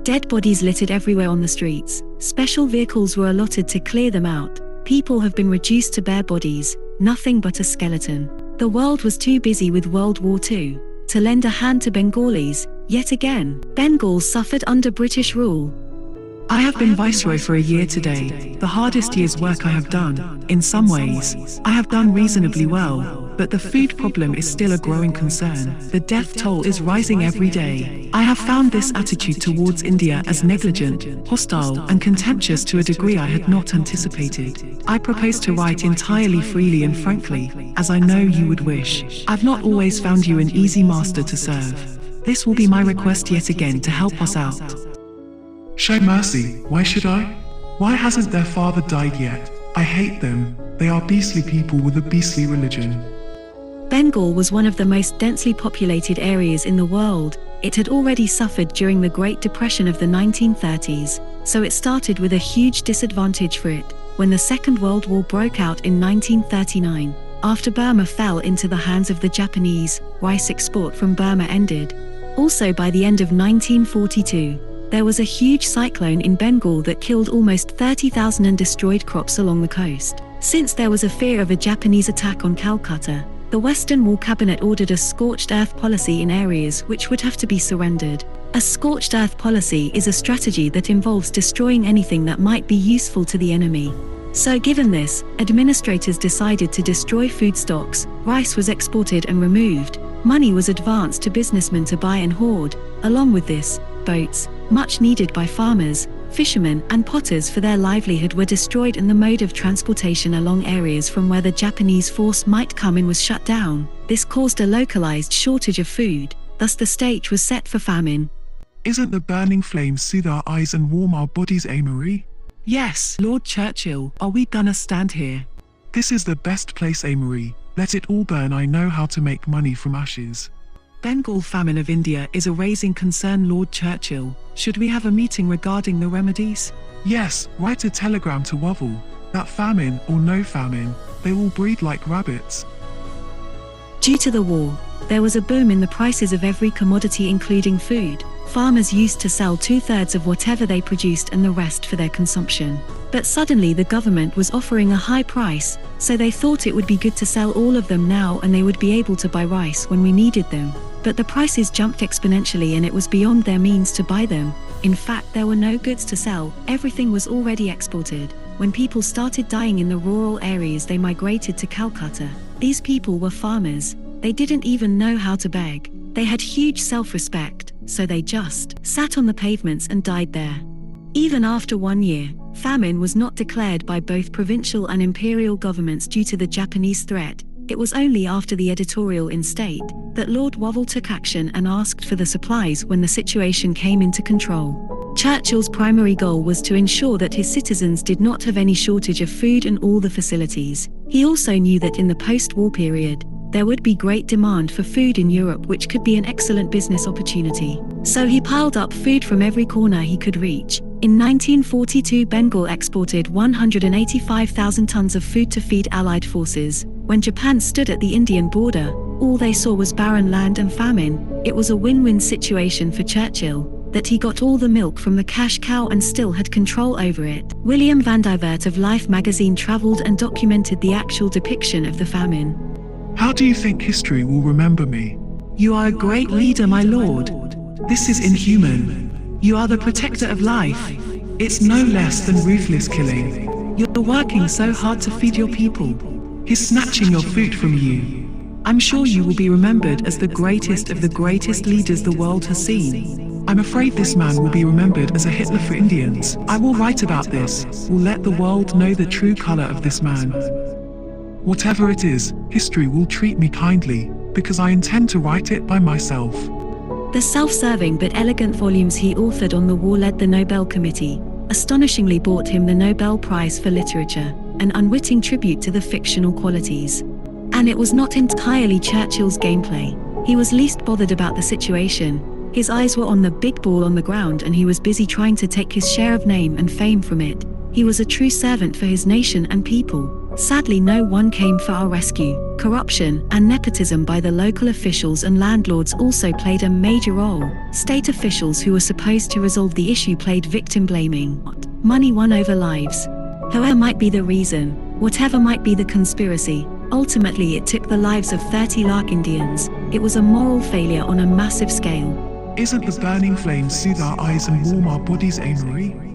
Dead bodies littered everywhere on the streets. Special vehicles were allotted to clear them out. People have been reduced to bare bodies, nothing but a skeleton. The world was too busy with World War II to lend a hand to Bengalis. Yet again, Bengal suffered under British rule. I have been Viceroy for a year today, the hardest year's work I have done. In some ways, I have done reasonably well, but the food problem is still a growing concern. The death toll is rising every day. I have found this attitude towards India as negligent, hostile, and contemptuous to a degree I had not anticipated. I propose to write entirely freely and frankly, as I know you would wish. I've not always found you an easy master to serve. This will be my request yet again to help us out. Show mercy, why should I? Why hasn't their father died yet? I hate them, they are beastly people with a beastly religion. Bengal was one of the most densely populated areas in the world. It had already suffered during the Great Depression of the 1930s, so it started with a huge disadvantage for it when the Second World War broke out in 1939. After Burma fell into the hands of the Japanese, rice export from Burma ended. Also by the end of 1942, there was a huge cyclone in Bengal that killed almost 30,000 and destroyed crops along the coast. Since there was a fear of a Japanese attack on Calcutta, the Western Wall Cabinet ordered a scorched earth policy in areas which would have to be surrendered. A scorched earth policy is a strategy that involves destroying anything that might be useful to the enemy. So given this, administrators decided to destroy food stocks, rice was exported and removed, money was advanced to businessmen to buy and hoard. Along with this, boats, much needed by farmers, fishermen and potters for their livelihood, were destroyed, and the mode of transportation along areas from where the Japanese force might come in was shut down. This caused a localized shortage of food, thus the stage was set for famine. Isn't the burning flames soothe our eyes and warm our bodies, Amory? Yes, Lord Churchill, are we gonna stand here? This is the best place, Amory. Let it all burn, I know how to make money from ashes. Bengal famine of India is a raising concern, Lord Churchill. Should we have a meeting regarding the remedies? Yes, write a telegram to Woville. That famine or no famine, they will breed like rabbits. Due to the war, there was a boom in the prices of every commodity including food. Farmers used to sell 2/3 of whatever they produced and the rest for their consumption. But suddenly the government was offering a high price, so they thought it would be good to sell all of them now and they would be able to buy rice when we needed them. But the prices jumped exponentially and it was beyond their means to buy them. In fact, there were no goods to sell, everything was already exported. When people started dying in the rural areas, they migrated to Calcutta. These people were farmers. They didn't even know how to beg. They had huge self-respect, so they just sat on the pavements and died there. Even after 1 year, famine was not declared by both provincial and imperial governments due to the Japanese threat. It was only after the editorial in State that Lord Woville took action and asked for the supplies when the situation came into control. Churchill's primary goal was to ensure that his citizens did not have any shortage of food and all the facilities. He also knew that in the post-war period, there would be great demand for food in Europe, which could be an excellent business opportunity. So he piled up food from every corner he could reach. In 1942, Bengal exported 185,000 tons of food to feed Allied forces. When Japan stood at the Indian border, all they saw was barren land and famine. It was a win-win situation for Churchill, that he got all the milk from the cash cow and still had control over it. William Vandivert of Life magazine traveled and documented the actual depiction of the famine. How do you think history will remember me? You are a great leader, my lord. This is inhuman. You are the protector of life. It's no less than ruthless killing. You're working so hard to feed your people. He's snatching your food from you. I'm sure you will be remembered as the greatest of the greatest leaders the world has seen. I'm afraid this man will be remembered as a Hitler for Indians. I will write about this, will let the world know the true color of this man. Whatever it is, history will treat me kindly, because I intend to write it by myself. The self-serving but elegant volumes he authored on the war led the Nobel Committee, astonishingly bought him the Nobel Prize for Literature, an unwitting tribute to the fictional qualities. And it was not entirely Churchill's gameplay. He was least bothered about the situation. His eyes were on the big ball on the ground and he was busy trying to take his share of name and fame from it. He was a true servant for his nation and people. Sadly, no one came for our rescue. Corruption and nepotism by the local officials and landlords also played a major role. State officials who were supposed to resolve the issue played victim blaming. Money won over lives. However might be the reason, whatever might be the conspiracy, ultimately it took the lives of 30 lakh Indians. It was a moral failure on a massive scale. Isn't the burning flame soothe our eyes and warm our bodies, Amory?